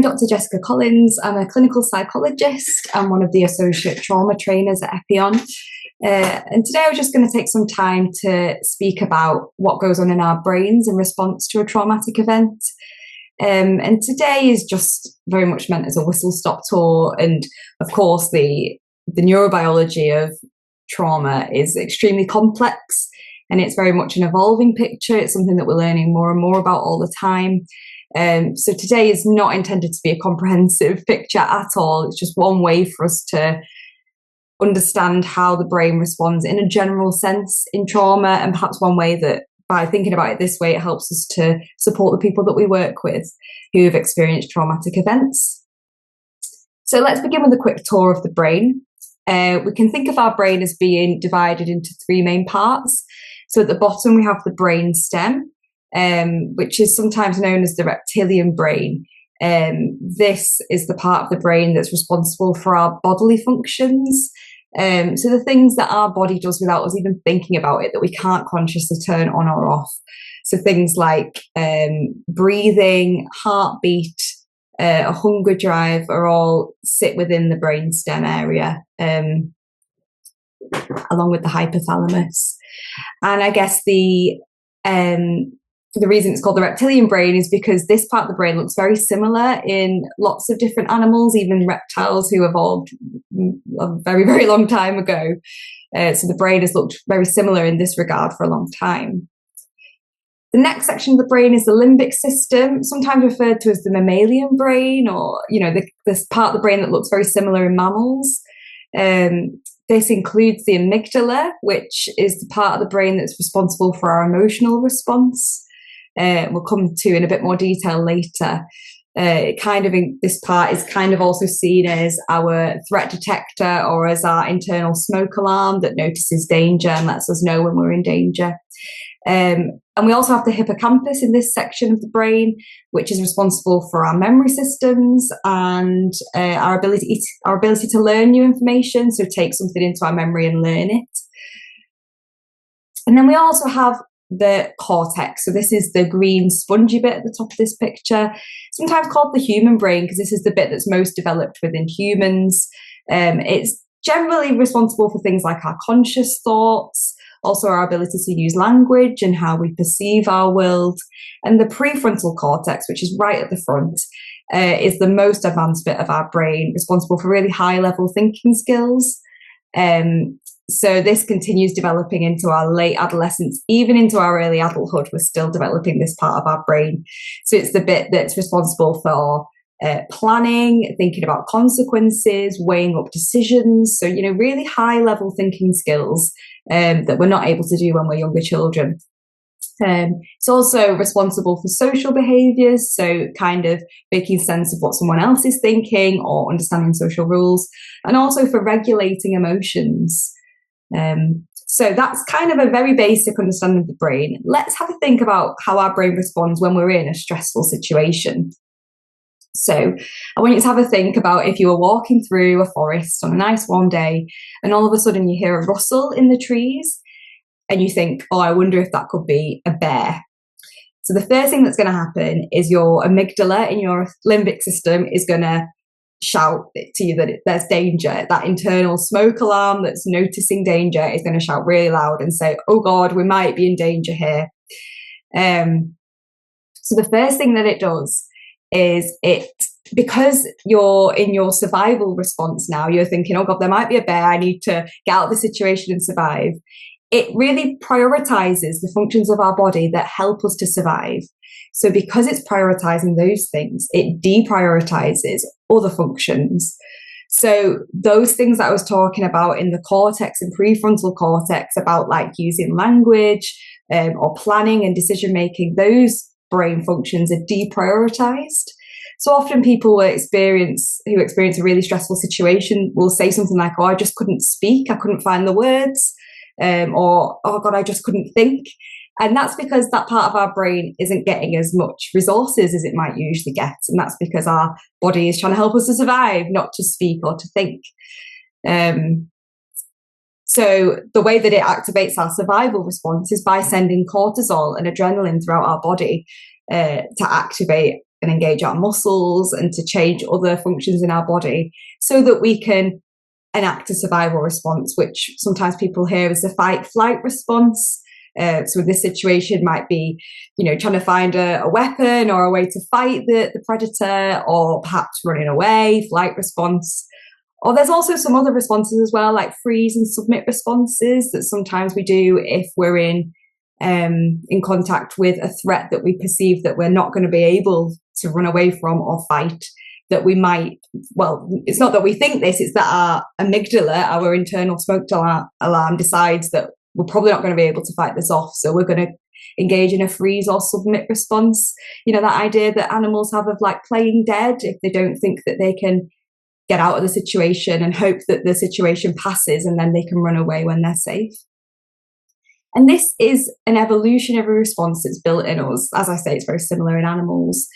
I'm Dr. Jessica Collins. I'm a clinical psychologist and one of the associate trauma trainers at Epion. And today I'm just going to take some time to speak about what goes on in our brains in response to a traumatic event. And today is just very much meant as a whistle-stop tour. And of course, the neurobiology of trauma is extremely complex and it's very much an evolving picture. It's something that we're learning more and more about all the time. So today is not intended to be a comprehensive picture at all. It's just one way for us to understand how the brain responds in a general sense in trauma, and perhaps one way that by thinking about it this way, it helps us to support the people that we work with who have experienced traumatic events. So let's begin with a quick tour of the brain. We can think of our brain as being divided into three main parts. So at the bottom, we have the brain stem, which is sometimes known as the reptilian brain. This is the part of the brain that's responsible for our bodily functions. So the things that our body does without us even thinking about it, that we can't consciously turn on or off. So things like breathing, heartbeat, a hunger drive are all sit within the brain stem area, along with the hypothalamus. And I guess the reason it's called the reptilian brain is because this part of the brain looks very similar in lots of different animals, even reptiles who evolved a very, very long time ago. So the brain has looked very similar in this regard for a long time. The next section of the brain is the limbic system, sometimes referred to as the mammalian brain, or this part of the brain that looks very similar in mammals. This includes the amygdala, which is the part of the brain that's responsible for our emotional response. We'll come to in a bit more detail later. This part is kind of also seen as our threat detector, or as our internal smoke alarm that notices danger and lets us know when we're in danger. And we also have the hippocampus in this section of the brain, which is responsible for our memory systems and our ability to learn new information, so take something into our memory and learn it. And then we also have the cortex. So this is the green spongy bit at the top of this picture, sometimes called the human brain because this is the bit that's most developed within humans. It's generally responsible for things like our conscious thoughts, also our ability to use language and how we perceive our world. And the prefrontal cortex, which is right at the front, is the most advanced bit of our brain, responsible for really high-level thinking skills. So this continues developing into our late adolescence, even into our early adulthood. We're still developing this part of our brain. So it's the bit that's responsible for planning, thinking about consequences, weighing up decisions. So, really high-level thinking skills that we're not able to do when we're younger children. It's also responsible for social behaviours, so kind of making sense of what someone else is thinking or understanding social rules, and also for regulating emotions. So that's kind of a very basic understanding of the brain. Let's have a think about how our brain responds when we're in a stressful situation. So I want you to have a think about if you were walking through a forest on a nice warm day and all of a sudden you hear a rustle in the trees and you think, oh, I wonder if that could be a bear. So the first thing that's going to happen is your amygdala in your limbic system is going to shout to you that there's danger. That internal smoke alarm that's noticing danger is going to shout really loud and say, oh God, we might be in danger here. So the first thing that it does is because you're in your survival response now, you're thinking, oh God, there might be a bear, I need to get out of the situation and survive. It really prioritizes the functions of our body that help us to survive. So because it's prioritizing those things, it deprioritizes other functions. So those things that I was talking about in the cortex and prefrontal cortex about like using language or planning and decision making, those brain functions are deprioritized. So often people who experience a really stressful situation will say something like, oh, I just couldn't speak, I couldn't find the words, or oh God, I just couldn't think. And that's because that part of our brain isn't getting as much resources as it might usually get. And that's because our body is trying to help us to survive, not to speak or to think. So the way that it activates our survival response is by sending cortisol and adrenaline throughout our body to activate and engage our muscles and to change other functions in our body so that we can enact a survival response, which sometimes people hear as a fight-flight response. So in this situation might be, trying to find a weapon or a way to fight the predator, or perhaps running away, flight response. Or there's also some other responses as well, like freeze and submit responses that sometimes we do if we're in contact with a threat that we perceive that we're not going to be able to run away from or fight. That we might, it's not that we think this, it's that our amygdala, our internal smoke alarm, decides that we're probably not going to be able to fight this off. So we're going to engage in a freeze or submit response. That idea that animals have of like playing dead if they don't think that they can get out of the situation and hope that the situation passes and then they can run away when they're safe. And this is an evolutionary response that's built in us. As I say, it's very similar in animals.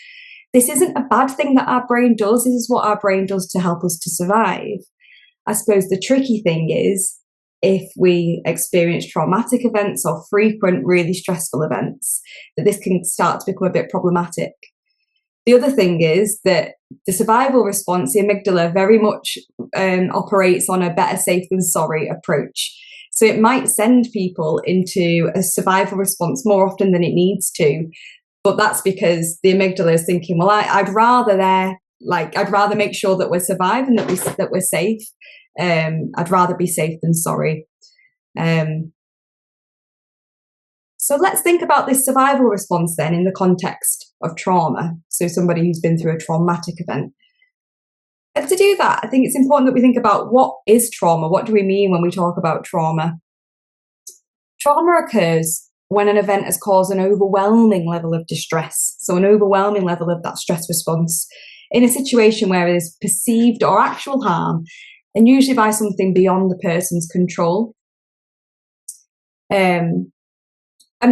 This isn't a bad thing that our brain does. This is what our brain does to help us to survive. I suppose the tricky thing is if we experience traumatic events or frequent, really stressful events, that this can start to become a bit problematic. The other thing is that the survival response, the amygdala, very much operates on a better safe than sorry approach. So it might send people into a survival response more often than it needs to. But that's because the amygdala is thinking, well, I'd rather make sure that we're surviving, that we're safe. I'd rather be safe than sorry. So let's think about this survival response then in the context of trauma. So somebody who's been through a traumatic event. And to do that, I think it's important that we think about what is trauma? What do we mean when we talk about trauma? Trauma occurs when an event has caused an overwhelming level of distress, so an overwhelming level of that stress response in a situation where it is perceived or actual harm, and usually by something beyond the person's control. And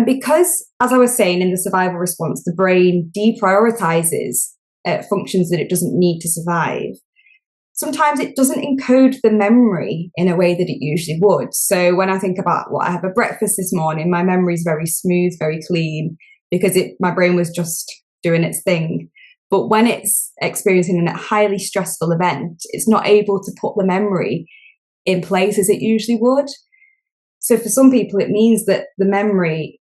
because, as I was saying, in the survival response, the brain deprioritizes functions that it doesn't need to survive, sometimes it doesn't encode the memory in a way that it usually would. So when I think about what I have at breakfast this morning, my memory is very smooth, very clean, because my brain was just doing its thing. But when it's experiencing a highly stressful event, it's not able to put the memory in place as it usually would. So for some people, it means that the memory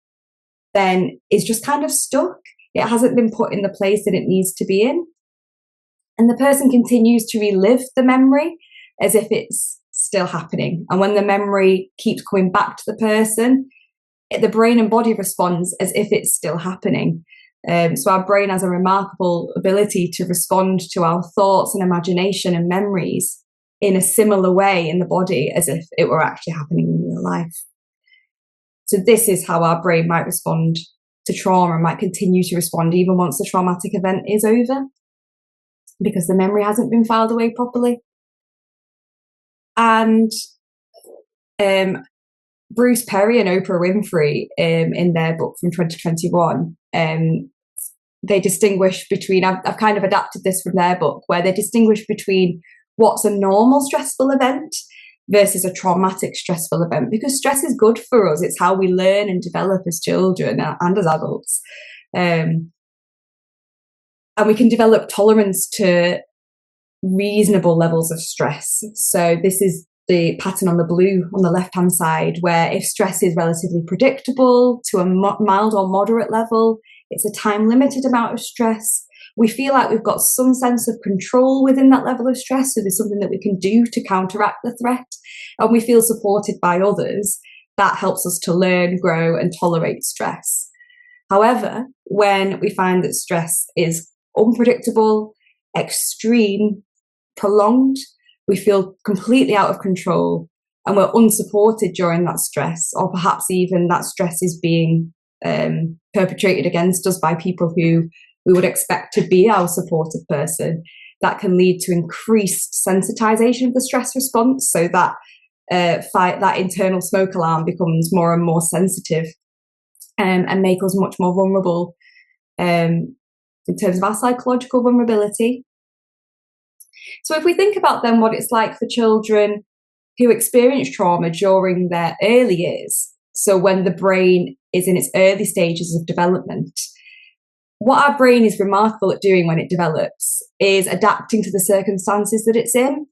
then is just kind of stuck. It hasn't been put in the place that it needs to be in. And the person continues to relive the memory as if it's still happening. And when the memory keeps coming back to the person, the brain and body responds as if it's still happening. So our brain has a remarkable ability to respond to our thoughts and imagination and memories in a similar way in the body as if it were actually happening in real life. So this is how our brain might respond to trauma and might continue to respond even once the traumatic event is over, because the memory hasn't been filed away properly. And Bruce Perry and Oprah Winfrey, in their book from 2021, they distinguish between, I've kind of adapted this from their book, where they distinguish between what's a normal stressful event versus a traumatic stressful event, because stress is good for us. It's how we learn and develop as children and as adults. And we can develop tolerance to reasonable levels of stress. So this is the pattern on the blue on the left-hand side, where if stress is relatively predictable to a mild or moderate level, it's a time-limited amount of stress, we feel like we've got some sense of control within that level of stress, so there's something that we can do to counteract the threat, and we feel supported by others. That helps us to learn, grow, and tolerate stress. However, when we find that stress is unpredictable, extreme, prolonged, we feel completely out of control and we're unsupported during that stress, or perhaps even that stress is being perpetrated against us by people who we would expect to be our supportive person. That can lead to increased sensitization of the stress response, so that that internal smoke alarm becomes more and more sensitive, and make us much more vulnerable in terms of our psychological vulnerability. So if we think about then what it's like for children who experience trauma during their early years, so when the brain is in its early stages of development, what our brain is remarkable at doing when it develops is adapting to the circumstances that it's in.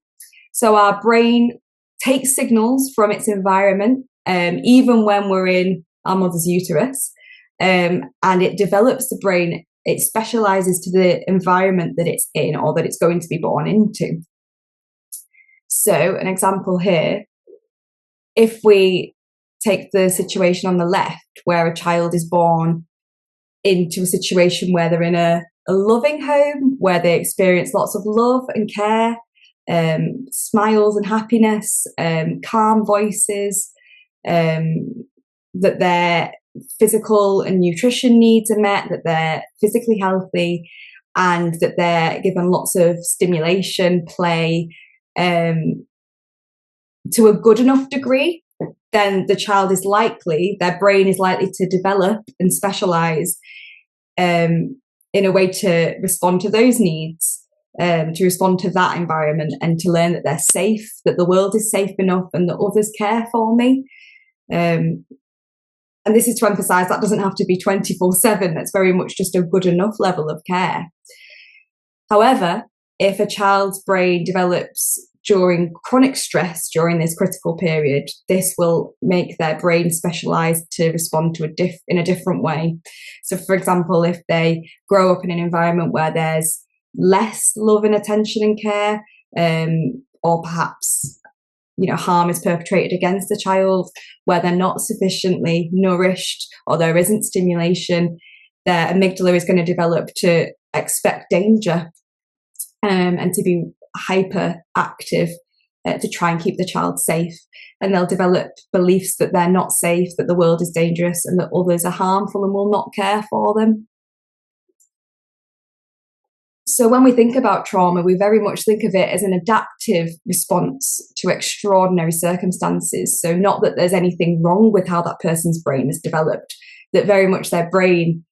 So our brain takes signals from its environment, even when we're in our mother's uterus, and it develops the brain. It specializes to the environment that it's in or that it's going to be born into. So an example here, if we take the situation on the left where a child is born into a situation where they're in a loving home, where they experience lots of love and care, smiles and happiness, calm voices, that their physical and nutrition needs are met, that they're physically healthy, and that they're given lots of stimulation, play, to a good enough degree, then the child is likely, their brain is likely to develop and specialize in a way to respond to those needs, to respond to that environment, and to learn that they're safe, that the world is safe enough, and that others care for me. And this is to emphasize that doesn't have to be 24/7. That's very much just a good enough level of care. However, if a child's brain develops during chronic stress during this critical period, this will make their brain specialized to respond to in a different way. So, for example, if they grow up in an environment where there's less love and attention and care, or perhaps harm is perpetrated against the child, where they're not sufficiently nourished or there isn't stimulation, their amygdala is going to develop to expect danger, and to be hyperactive, to try and keep the child safe. And they'll develop beliefs that they're not safe, that the world is dangerous, and that others are harmful and will not care for them. So when we think about trauma, we very much think of it as an adaptive response to extraordinary circumstances. So not that there's anything wrong with how that person's brain has developed, that very much their brain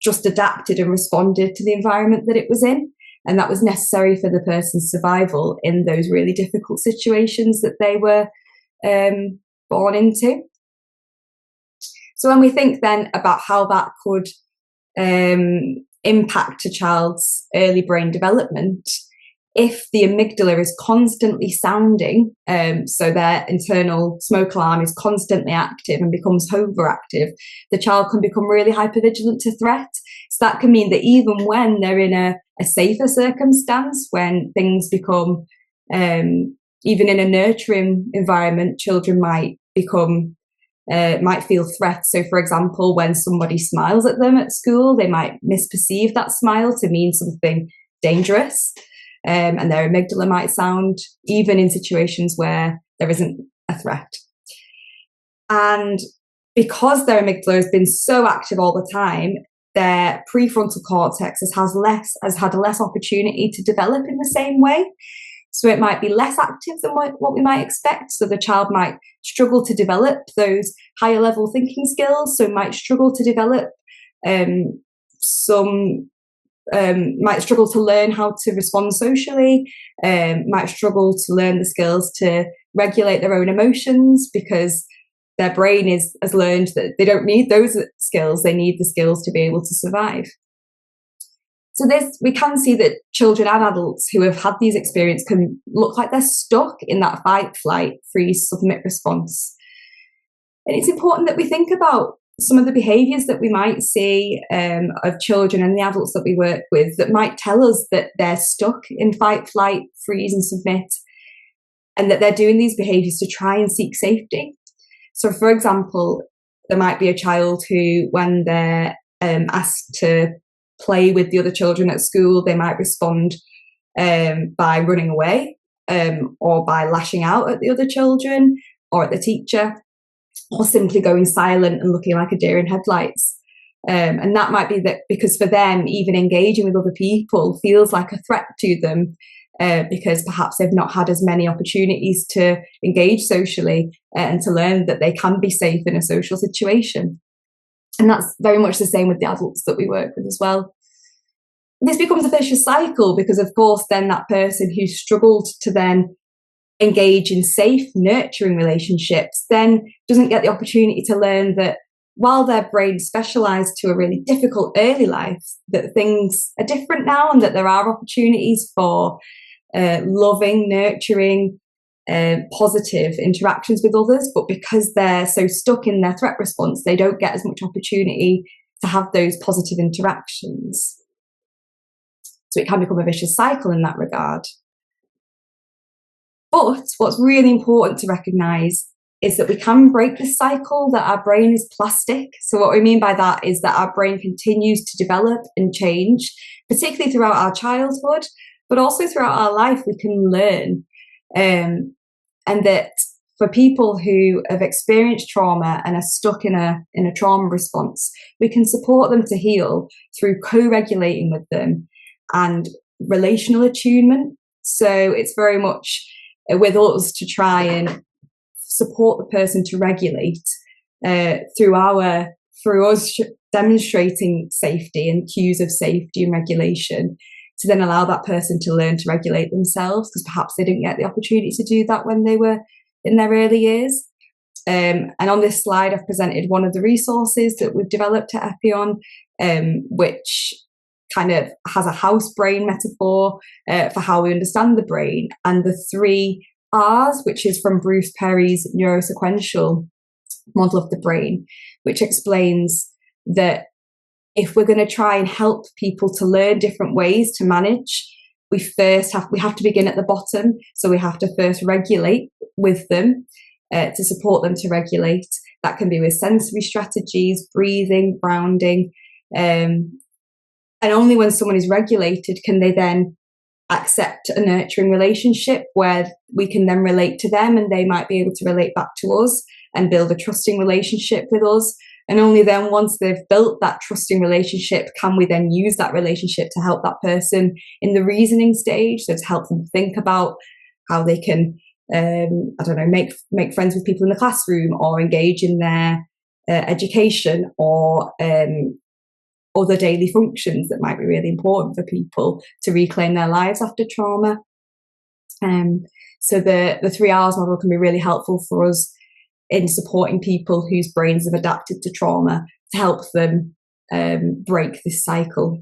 just adapted and responded to the environment that it was in. And that was necessary for the person's survival in those really difficult situations that they were born into. So when we think then about how that could impact a child's early brain development, if the amygdala is constantly sounding, so their internal smoke alarm is constantly active and becomes overactive, the child can become really hypervigilant to threat. So that can mean that even when they're in a safer circumstance, when things become, even in a nurturing environment, children might feel threats. So, for example, when somebody smiles at them at school, they might misperceive that smile to mean something dangerous, and their amygdala might sound, even in situations where there isn't a threat. And because their amygdala has been so active all the time, their prefrontal cortex has had less opportunity to develop in the same way. So it might be less active than what we might expect. So the child might struggle to develop those higher level thinking skills. So might struggle to develop might struggle to learn how to respond socially, might struggle to learn the skills to regulate their own emotions, because their brain has learned that they don't need those skills. They need the skills to be able to survive. So we can see that children and adults who have had these experiences can look like they're stuck in that fight, flight, freeze, submit response. And it's important that we think about some of the behaviours that we might see of children and the adults that we work with that might tell us that they're stuck in fight, flight, freeze and submit, and that they're doing these behaviours to try and seek safety. So, for example, there might be a child who, when they're asked to play with the other children at school, they might respond by running away, or by lashing out at the other children or at the teacher, or simply going silent and looking like a deer in headlights. And that might be that because for them, even engaging with other people feels like a threat to them, because perhaps they've not had as many opportunities to engage socially and to learn that they can be safe in a social situation. And that's very much the same with the adults that we work with as well. This becomes a vicious cycle because, of course, then that person who struggled to then engage in safe, nurturing relationships then doesn't get the opportunity to learn that while their brain specialised to a really difficult early life, that things are different now and that there are opportunities for loving, nurturing, positive interactions with others. But because they're so stuck in their threat response, they don't get as much opportunity to have those positive interactions. So it can become a vicious cycle in that regard. But what's really important to recognise is that we can break this cycle, that our brain is plastic. So what we mean by that is that our brain continues to develop and change, particularly throughout our childhood, but also throughout our life we can learn. And that for people who have experienced trauma and are stuck in a trauma response, we can support them to heal through co-regulating with them and relational attunement. So it's very much with us to try and support the person to regulate through us demonstrating safety and cues of safety and regulation, to then allow that person to learn to regulate themselves, because perhaps they didn't get the opportunity to do that when they were in their early years. And on this slide, I've presented one of the resources that we've developed at Epion, which kind of has a house brain metaphor for how we understand the brain, and the 3 R's, which is from Bruce Perry's neurosequential model of the brain, which explains that if we're going to try and help people to learn different ways to manage, we have to begin at the bottom. So we have to first regulate with them to support them to regulate. That can be with sensory strategies, breathing, grounding. And only when someone is regulated can they then accept a nurturing relationship where we can then relate to them and they might be able to relate back to us and build a trusting relationship with us. And only then, once they've built that trusting relationship, can we then use that relationship to help that person in the reasoning stage, so to help them think about how they can, make friends with people in the classroom, or engage in their education, or other daily functions that might be really important for people to reclaim their lives after trauma. So the 3 R's model can be really helpful for us in supporting people whose brains have adapted to trauma to help them break this cycle.